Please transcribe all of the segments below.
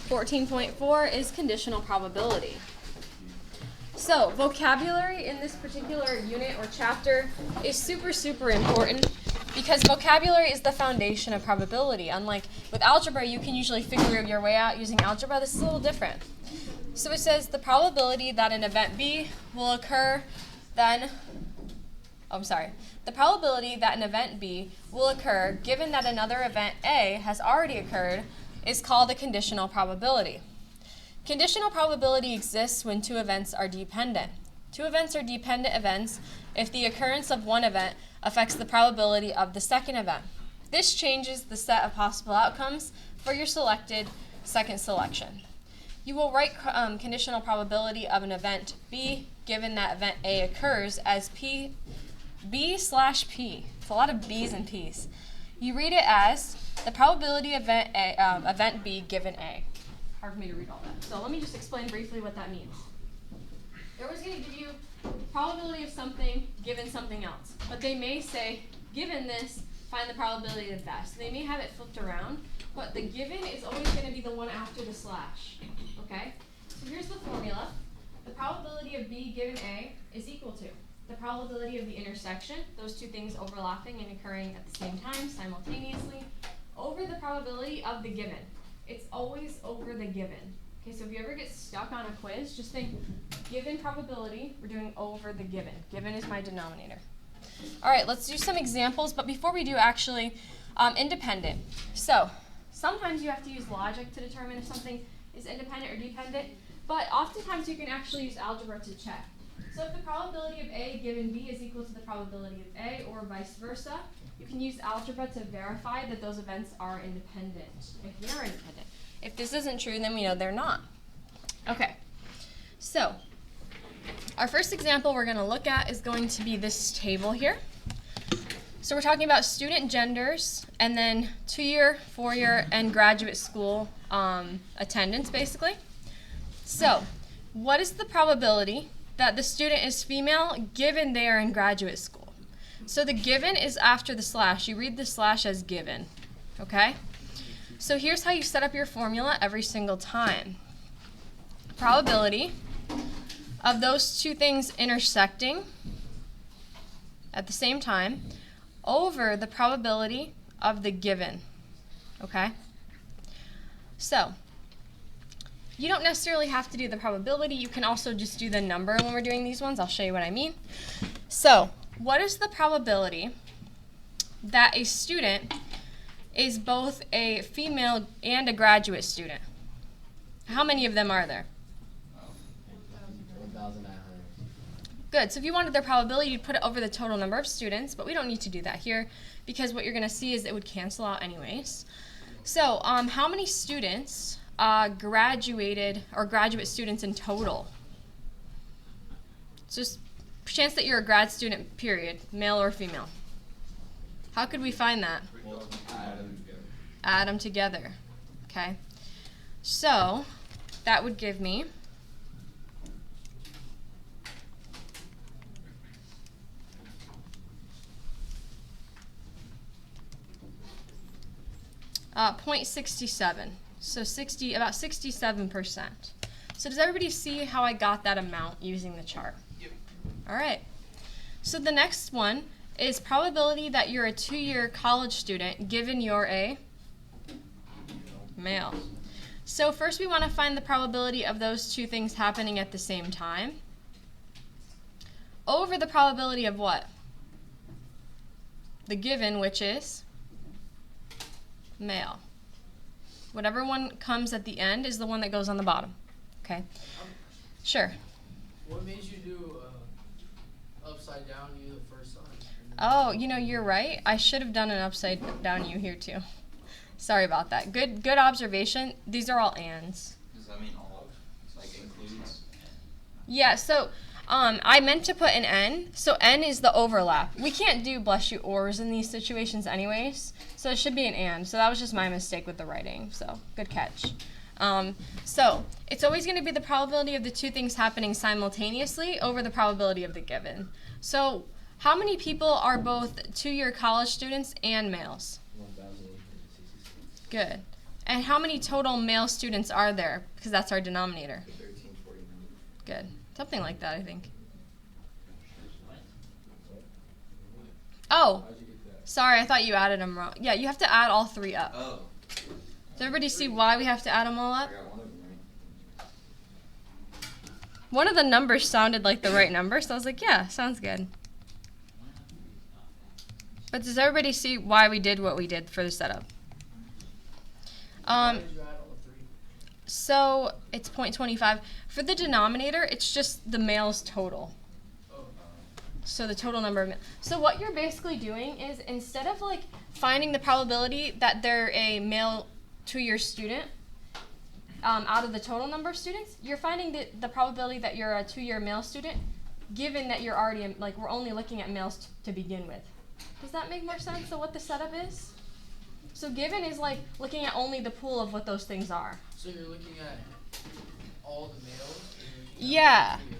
14.4 is conditional probability. So, vocabulary in this particular unit or chapter is super, super important because vocabulary is the foundation of probability. Unlike with algebra, you can usually figure your way out using algebra. This is a little different. So it says the probability that an event B will occur then, the probability that an event B will occur given that another event A has already occurred is called a conditional probability. Conditional probability exists when two events are dependent. Two events are dependent events if the occurrence of one event affects the probability of the second event. This changes the set of possible outcomes for your selected second selection. You will write conditional probability of an event B given that event A occurs as B/P. It's a lot of B's and P's. You read it as the probability of event B given A. Hard for me to read all that. So let me just explain briefly what that means. They're always going to give you probability of something given something else. But they may say, given this, find the probability of that. So they may have it flipped around, but the given is always going to be the one after the slash. Okay? So here's the formula. The probability of B given A is equal to the probability of the intersection, those two things overlapping and occurring at the same time, simultaneously, over the probability of the given. It's always over the given. Okay, so if you ever get stuck on a quiz, just think given probability, we're doing over the given. Given is my denominator. All right, let's do some examples, but before we do, actually, independent. So sometimes you have to use logic to determine if something is independent or dependent, but oftentimes you can actually use algebra to check. So if the probability of A given B is equal to the probability of A, or vice versa, you can use algebra to verify that those events are independent, if they're independent. If this isn't true, then we know they're not. Okay, so our first example we're going to look at is going to be this table here. So we're talking about student genders, and then 2-year, 4-year, and graduate school attendance, basically. So what is the probability that the student is female given they are in graduate school? So the given is after the slash. You read the slash as given, okay? So here's how you set up your formula every single time. Probability of those two things intersecting at the same time over the probability of the given, okay? So you don't necessarily have to do the probability. You can also just do the number when we're doing these ones. I'll show you what I mean. So what is the probability that a student is both a female and a graduate student? How many of them are there? 1,900. Good. So if you wanted their probability, you'd put it over the total number of students, but we don't need to do that here because what you're going to see is it would cancel out anyways. So how many students graduated or graduate students in total? It's just chance that you're a grad student, period, male or female. How could we find that? Add them together. Okay. So that would give me 0.67. So about 67%. So does everybody see how I got that amount using the chart? Yep. All right. So the next one is probability that you're a 2-year college student given you're a male. So first we want to find the probability of those two things happening at the same time over the probability of what? The given, which is male. Whatever one comes at the end is the one that goes on the bottom. Okay? Sure. What made you do upside down U the first time? Oh, you're right. I should have done an upside down U here too. Sorry about that. Good observation. These are all ands. Does that mean all of? Like includes? Yeah, so I meant to put an N. So N is the overlap. We can't do bless you ors in these situations anyways. So it should be an and. So that was just my mistake with the writing. So good catch. So it's always going to be the probability of the two things happening simultaneously over the probability of the given. So how many people are both 2-year college students and males? 1,866. Good. And how many total male students are there? Because that's our denominator. 1349. Good. Something like that, I think. Oh, sorry, I thought you added them wrong. Yeah, you have to add all three up. Oh. Does everybody see why we have to add them all up? I got one of them right. One of the numbers sounded like the right number, so I was like, yeah, sounds good. But does everybody see why we did what we did for the setup? Why did you add all three? So it's 0.25. For the denominator, it's just the males total. Oh. So the total number of males. So what you're basically doing is instead of like finding the probability that they're a male 2-year student out of the total number of students, you're finding the probability that you're a 2-year male student given that you're already, like we're only looking at males to begin with. Does that make more sense of what the setup is? So given is like looking at only the pool of what those things are. So you're looking at all the males? And you're looking at Yeah. all the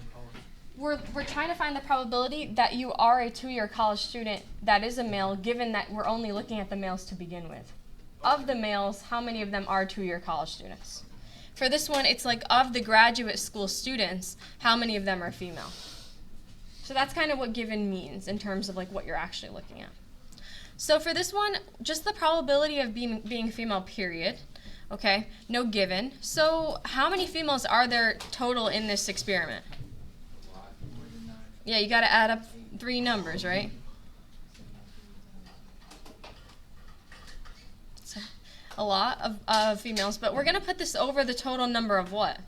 college. We're trying to find the probability that you are a 2-year college student that is a male, given that we're only looking at the males to begin with. Of the males, how many of them are 2-year college students? For this one, it's like of the graduate school students, how many of them are female? So that's kind of what given means in terms of like what you're actually looking at. So for this one, just the probability of being female, period. Okay, no given. So how many females are there total in this experiment? Yeah, you got to add up 3 numbers, right? It's a lot of females, but we're going to put this over the total number of what?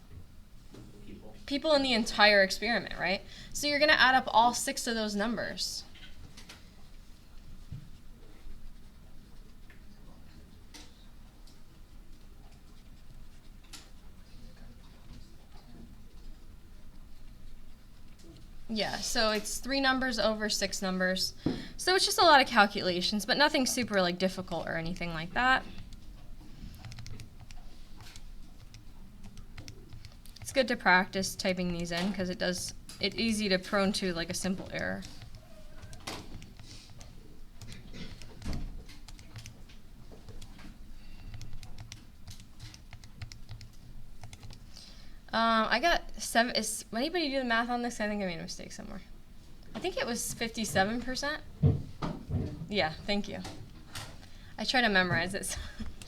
People in the entire experiment, right? So you're going to add up all 6 of those numbers. Yeah, so it's 3 numbers over 6 numbers. So it's just a lot of calculations, but nothing super like difficult or anything like that. It's good to practice typing these in because it's easy to prone to like a simple error. I got 7. Is anybody do the math on this? I think I made a mistake somewhere. I think it was 57%. Yeah, thank you. I try to memorize it. So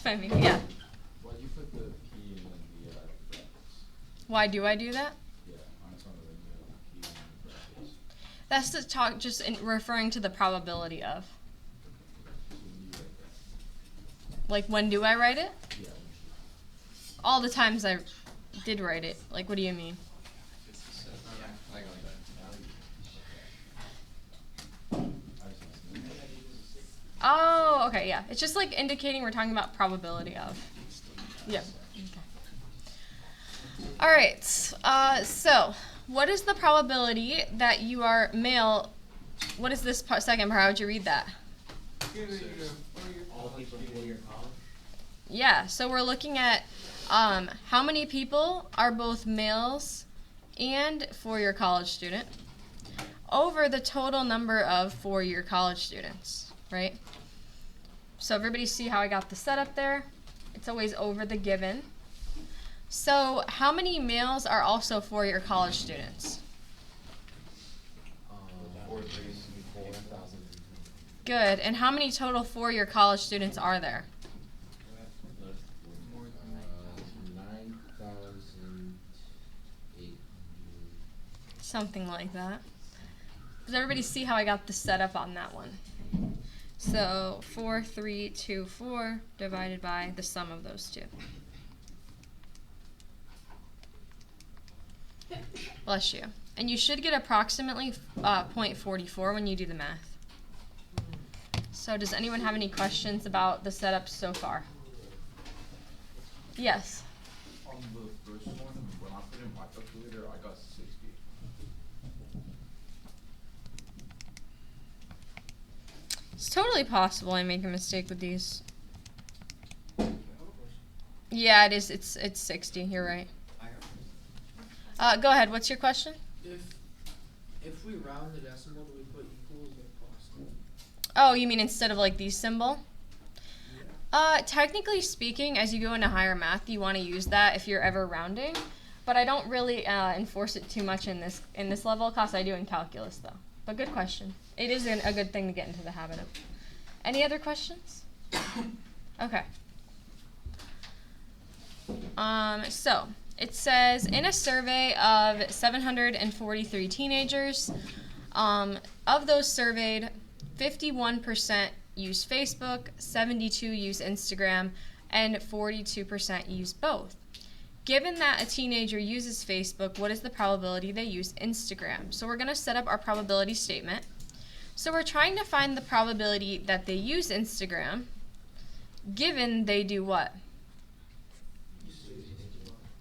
I mean, yeah. Why do you put the P in the brackets? Why do I do that? Yeah, on some of the P in the brackets. That's to talk just referring to the probability of. So when you write that. Like, when do I write it? Yeah. All the times I did write it. Like, what do you mean? I got Oh, okay, yeah. It's just like indicating we're talking about probability of. Yeah. Okay. All right. So, what is the probability that you are male? What is this second part? How would you read that? all people in 4-year college. Yeah. So we're looking at how many people are both males and 4-year college student over the total number of 4-year college students, right? So everybody see how I got the setup there? It's always over the given. So how many males are also 4-year college students? 4,000. Good. And how many total 4-year college students are there? 9,800. Something like that. Does everybody see how I got the setup on that one? So 4,324 divided by the sum of those two. Bless you. And you should get approximately 0.44 when you do the math. So does anyone have any questions about the setup so far? Yes. On the first one, when I put in my calculator, I got 60. It's totally possible I make a mistake with these. I have a question. Yeah, it is. It's 60. You're right. Go ahead. What's your question? If we round the decimal, do we put equals or plus? Oh, you mean instead of like the symbol? Technically speaking, as you go into higher math, you want to use that if you're ever rounding, but I don't really enforce it too much in this level class. I do in calculus though. But good question. It is a good thing to get into the habit of. Any other questions? Okay. So it says in a survey of 743 teenagers, of those surveyed, 51% use Facebook, 72% use Instagram, and 42% use both. Given that a teenager uses Facebook, what is the probability they use Instagram? So we're going to set up our probability statement. So we're trying to find the probability that they use Instagram, given they do what?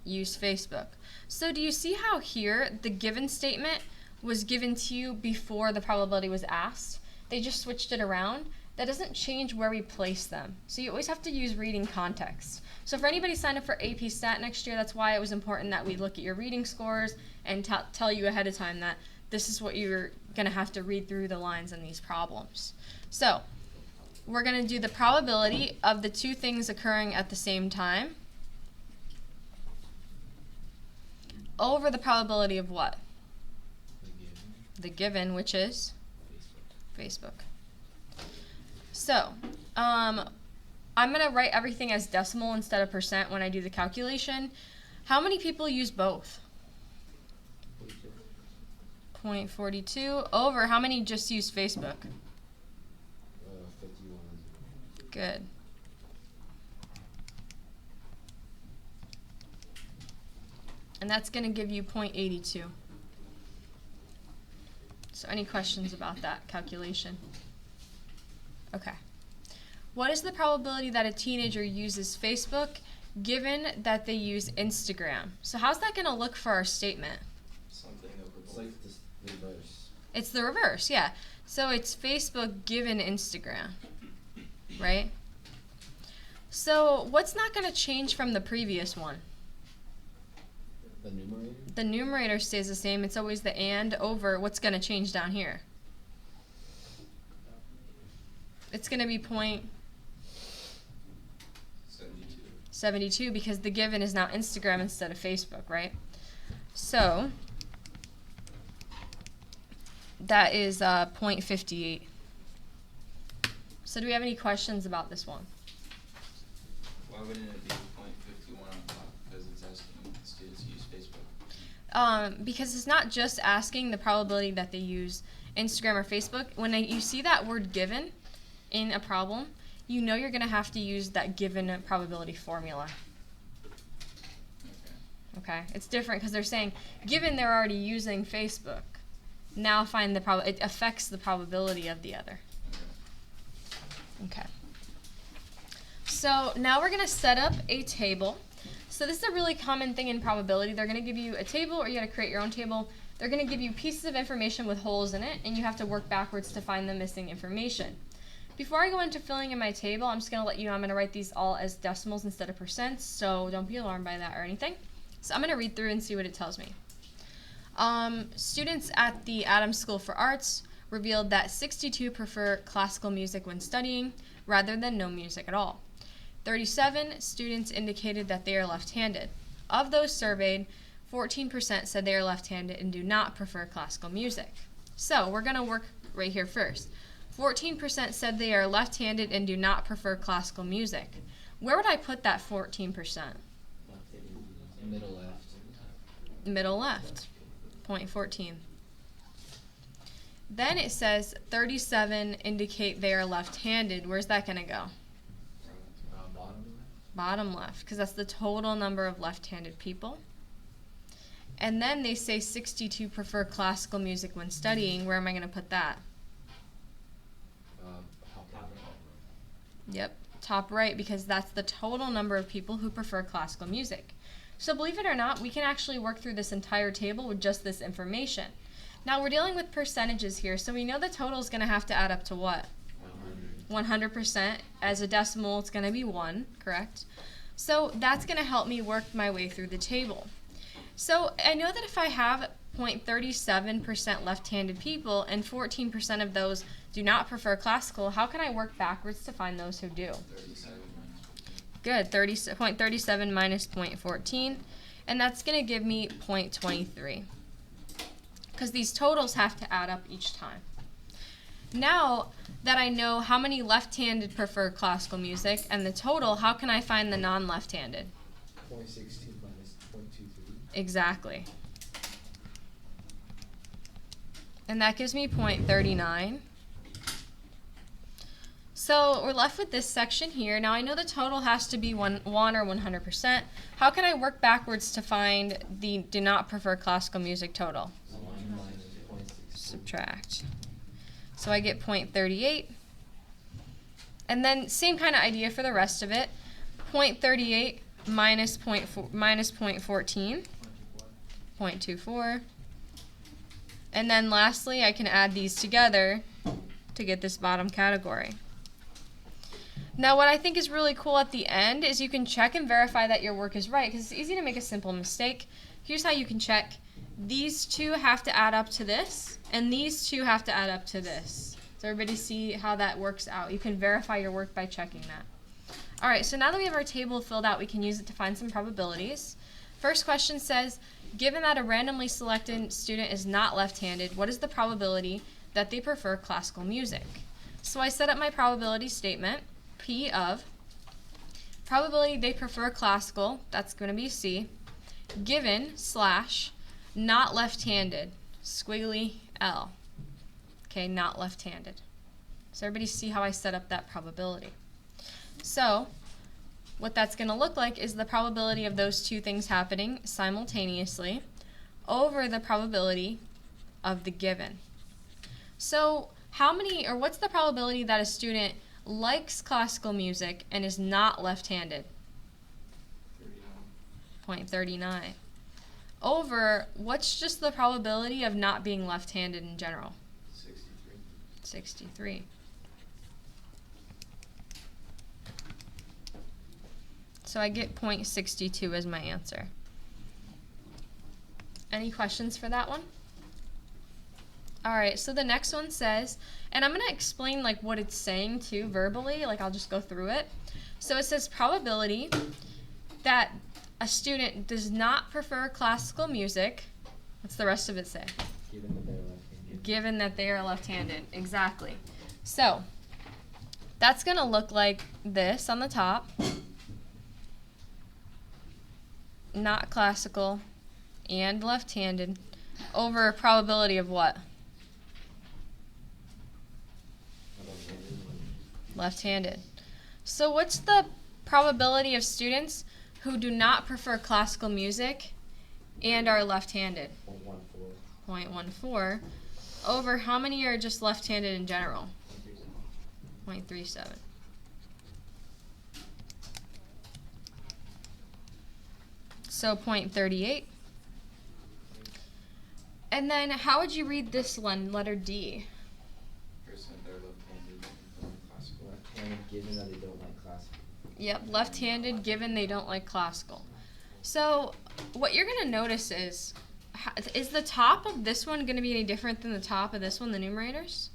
Use Facebook. So do you see how here the given statement was given to you before the probability was asked? They just switched it around. That doesn't change where we place them. So you always have to use reading context. So for anybody signed up for AP Stat next year, that's why it was important that we look at your reading scores and tell you ahead of time that this is what you're going to have to read through the lines in these problems. So we're going to do the probability of the two things occurring at the same time over the probability of what? The given, which is Facebook. So, I'm going to write everything as decimal instead of percent when I do the calculation. How many people use both? 0.42 over how many just use Facebook? 51. Good. And that's going to give you 0.82. So any questions about that calculation? Okay. What is the probability that a teenager uses Facebook given that they use Instagram? So how's that going to look for our statement? Something over It's both. like this reverse. It's the reverse, yeah. So it's Facebook given Instagram, right? So what's not going to change from the previous one? The numerator? The numerator stays the same. It's always the and over. What's going to change down here? It's going to be 72. 0.72 because the given is now Instagram instead of Facebook, right? So that is 0.58. So do we have any questions about this one? Why wouldn't it be 0.51 on top? Because it's asking students to use Facebook. Because it's not just asking the probability that they use Instagram or Facebook. When you see that word given in a problem, you know you're going to have to use that given probability formula. Okay. Okay? It's different because they're saying, given they're already using Facebook, now find the it affects the probability of the other. Okay. So now we're going to set up a table. So this is a really common thing in probability. They're going to give you a table or you got to create your own table. They're going to give you pieces of information with holes in it and you have to work backwards to find the missing information. Before I go into filling in my table, I'm just going to let you know I'm going to write these all as decimals instead of percents, so don't be alarmed by that or anything. So I'm going to read through and see what it tells me. Students at the Adams School for Arts revealed that 62 prefer classical music when studying rather than no music at all. 37 students indicated that they are left-handed. Of those surveyed, 14% said they are left-handed and do not prefer classical music. So we're going to work right here first. 14% said they are left-handed and do not prefer classical music. Where would I put that 14%? Middle left. Middle left, 0.14. Then it says 37 indicate they are left-handed. Where's that going to go? Bottom left. Bottom left, because that's the total number of left-handed people. And then they say 62 prefer classical music when studying. Where am I going to put that? Yep, top right, because that's the total number of people who prefer classical music. So believe it or not, we can actually work through this entire table with just this information. Now we're dealing with percentages here, so we know the total is going to have to add up to what? 100%. As a decimal, it's going to be 1, correct? So that's going to help me work my way through the table. So I know that if I have 0.37% left-handed people and 14% of those do not prefer classical, how can I work backwards to find those who do? 37 Good, 0.37 minus 0.14, and that's going to give me 0.23. Because these totals have to add up each time. Now that I know how many left-handed prefer classical music and the total, how can I find the non-left-handed? 0.62 minus 0.23. Exactly. And that gives me 0.39. So we're left with this section here. Now I know the total has to be 1 or 100%. How can I work backwards to find the do not prefer classical music total? 1 minus 0.62. Subtract. So I get 0.38. And then same kind of idea for the rest of it. 0.38 minus 0.14. 0.24. And then lastly, I can add these together to get this bottom category. Now what I think is really cool at the end is you can check and verify that your work is right, because it's easy to make a simple mistake. Here's how you can check. These two have to add up to this, and these two have to add up to this. Does everybody see how that works out? You can verify your work by checking that. All right, so now that we have our table filled out, we can use it to find some probabilities. First question says, given that a randomly selected student is not left-handed, what is the probability that they prefer classical music? So I set up my probability statement, P of probability they prefer classical, that's going to be C, given slash not left-handed, squiggly L. Okay, not left-handed. So everybody see how I set up that probability. So what that's going to look like is the probability of those two things happening simultaneously over the probability of the given. So how many, or what's the probability that a student likes classical music and is not left-handed? 0.39. Over, what's just the probability of not being left-handed in general? 63. So I get 0.62 as my answer. Any questions for that one? All right, so the next one says, and I'm going to explain like what it's saying too verbally, like I'll just go through it. So it says probability that a student does not prefer classical music. What's the rest of it say? Given that they're left-handed. Given that they are left-handed, exactly. So that's going to look like this on the top. Not classical and left-handed over a probability of what? Left-handed. So what's the probability of students who do not prefer classical music and are left-handed? 0.14. 0.14 over how many are just left-handed in general? 0.37. So 0.38. And then how would you read this one, letter D? Person they're left-handed and classical. Left-handed given that they don't like classical. Yep, left-handed given they don't like classical. So what you're going to notice is the top of this one going to be any different than the top of this one, the numerators?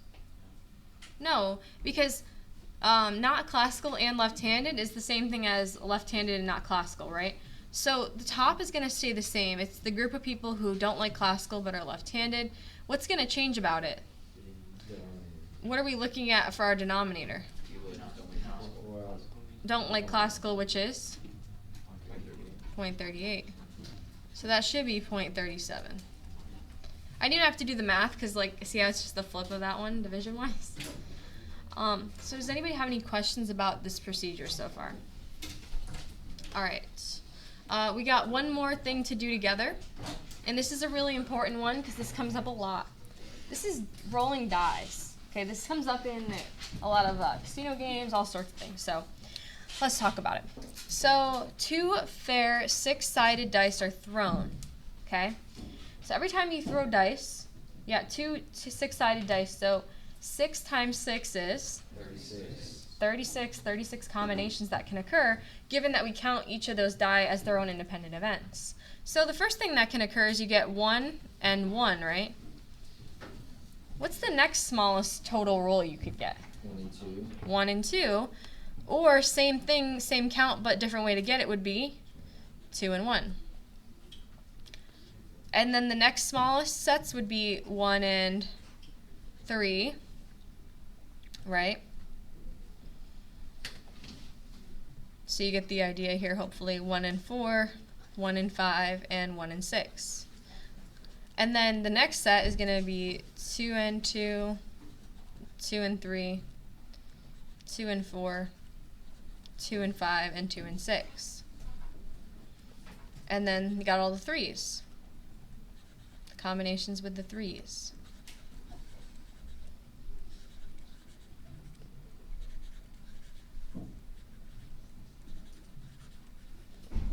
No, because not classical and left-handed is the same thing as left-handed and not classical, right? So the top is going to stay the same. It's the group of people who don't like classical but are left-handed. What's going to change about it? What are we looking at for our denominator? People that don't like classical. Well, Don't like classical, which is 0.38. So that should be 0.37. I didn't have to do the math because, like, see how it's just the flip of that one, division-wise? So does anybody have any questions about this procedure so far? All right. We got one more thing to do together, and this is a really important one because this comes up a lot. This is rolling dice. Okay, this comes up in a lot of casino games, all sorts of things. So let's talk about it. So 2 fair 6-sided dice are thrown. Okay, so every time you throw dice, you got 2 6-sided dice. So 6 times 6 is 36 combinations that can occur, given that we count each of those die as their own independent events. So the first thing that can occur is you get 1 and 1, right? What's the next smallest total roll you could get? 1 and 2. 1 and 2. Or same thing, same count, but different way to get it would be 2 and 1. And then the next smallest sets would be 1 and 3, right? So you get the idea here, hopefully. 1 and 4, 1 and 5, and 1 and 6. And then the next set is going to be 2 and 2, 2 and 3, 2 and 4, 2 and 5, and 2 and 6. And then you got all the 3s. The combinations with the 3s.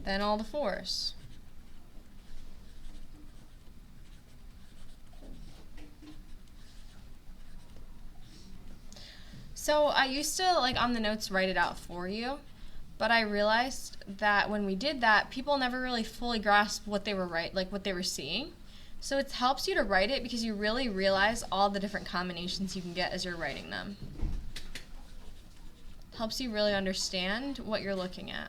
Then all the 4s. So I used to, like, on the notes write it out for you, but I realized that when we did that, people never really fully grasped what they were what they were seeing. So it helps you to write it because you really realize all the different combinations you can get as you're writing them. Helps you really understand what you're looking at.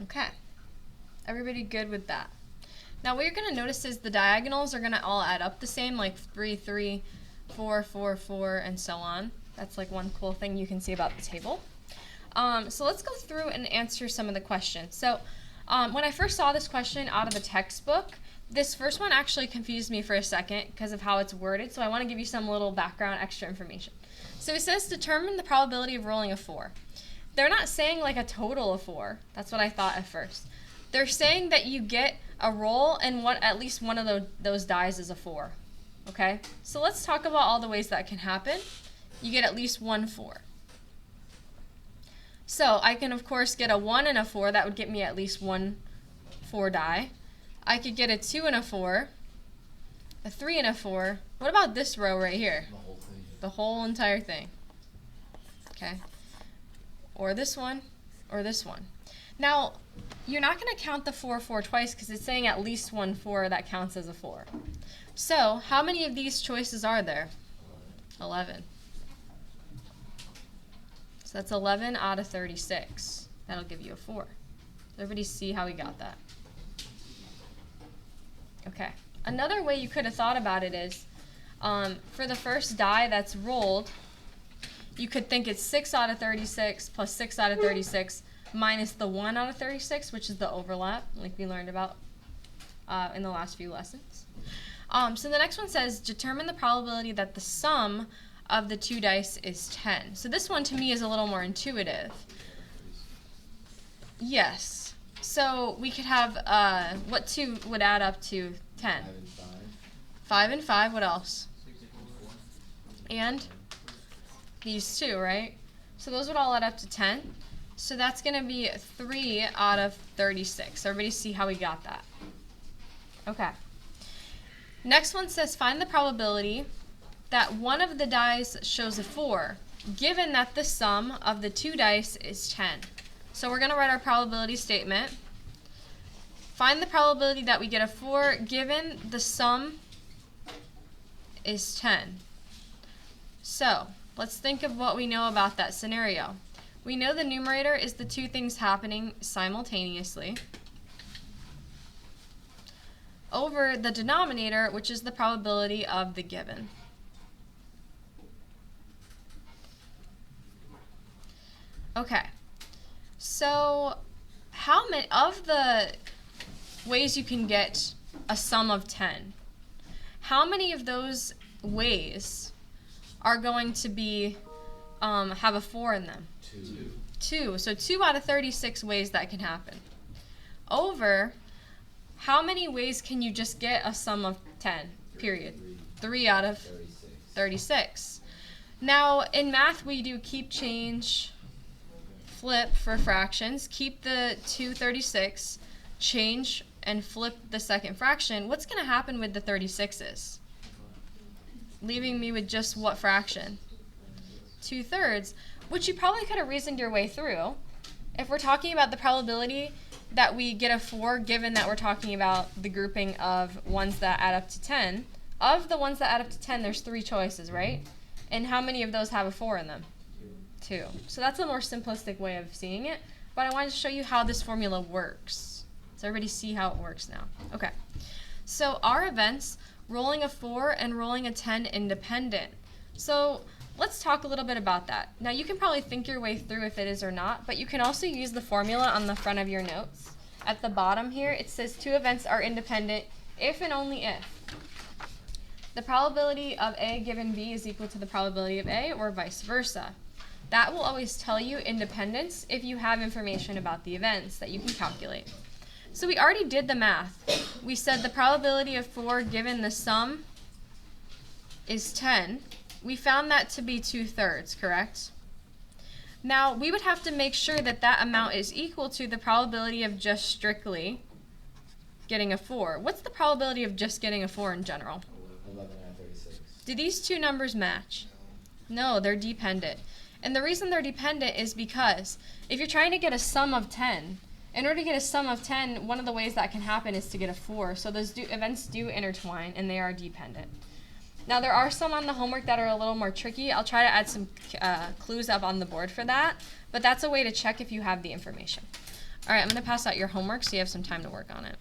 Okay, everybody good with that? Now what you're going to notice is the diagonals are going to all add up the same, like 3, 3, 4, 4, 4, and so on. That's like one cool thing you can see about the table. So let's go through and answer some of the questions. So when I first saw this question out of the textbook, this first one actually confused me for a second because of how it's worded, so I want to give you some little background extra information. So it says determine the probability of rolling a 4. They're not saying like a total of 4. That's what I thought at first. They're saying that you get a roll and at least one of those dies is a 4. Okay? So let's talk about all the ways that can happen. You get at least 1 4. So I can of course get a 1 and a 4. That would get me at least 1 4 die. I could get a 2 and a 4. A 3 and a 4. What about this row right here? The whole thing. The whole entire thing. Okay? Or this one, or this one. Now, you're not going to count the 4 4 twice because it's saying at least 1 4 that counts as a 4. So, how many of these choices are there? 11. So that's 11 out of 36. That'll give you a 4. Everybody see how we got that? Okay. Another way you could have thought about it is, for the first die that's rolled, you could think it's 6 out of 36 plus 6 out of 36 minus the 1 out of 36, which is the overlap, like we learned about in the last few lessons. So the next one says, determine the probability that the sum of the 2 dice is 10. So this one to me is a little more intuitive. Yes. So we could have, what 2 would add up to 10? 5 and 5. 5 and 5, what else? And these 2, right? So those would all add up to 10. So that's going to be 3 out of 36. Everybody see how we got that? Okay. Next one says find the probability that one of the dice shows a 4, given that the sum of the 2 dice is 10. So we're going to write our probability statement. Find the probability that we get a 4 given the sum is 10. So let's think of what we know about that scenario. We know the numerator is the 2 things happening simultaneously over the denominator, which is the probability of the given. Okay, so how many of the ways you can get a sum of 10, how many of those ways are going to be have a 4 in them? 2. So 2 out of 36 ways that can happen. Over how many ways can you just get a sum of 10, period? 3 out of 36. Now, in math, we do keep, change, flip for fractions. Keep the 236, change, and flip the second fraction. What's going to happen with the 36s? Leaving me with just what fraction? 2/3, which you probably could have reasoned your way through. If we're talking about the probability that we get a 4, given that we're talking about the grouping of ones that add up to 10, of the ones that add up to 10, there's 3 choices, right? And how many of those have a 4 in them? 2. So that's a more simplistic way of seeing it, but I wanted to show you how this formula works. Does everybody see how it works now? Okay. So our events, rolling a 4 and rolling a 10 independent. So let's talk a little bit about that. Now you can probably think your way through if it is or not, but you can also use the formula on the front of your notes. At the bottom here, it says 2 events are independent if and only if the probability of A given B is equal to the probability of A, or vice versa. That will always tell you independence if you have information about the events that you can calculate. So we already did the math. We said the probability of 4 given the sum is 10. We found that to be 2/3, correct? Now we would have to make sure that that amount is equal to the probability of just strictly getting a 4. What's the probability of just getting a 4 in general? 11 out of 36. Do these two numbers match? No, they're dependent. And the reason they're dependent is because if you're trying to get a sum of 10, in order to get a sum of 10, one of the ways that can happen is to get a 4. So those events do intertwine, and they are dependent. Now, there are some on the homework that are a little more tricky. I'll try to add some clues up on the board for that, but that's a way to check if you have the information. All right, I'm going to pass out your homework so you have some time to work on it.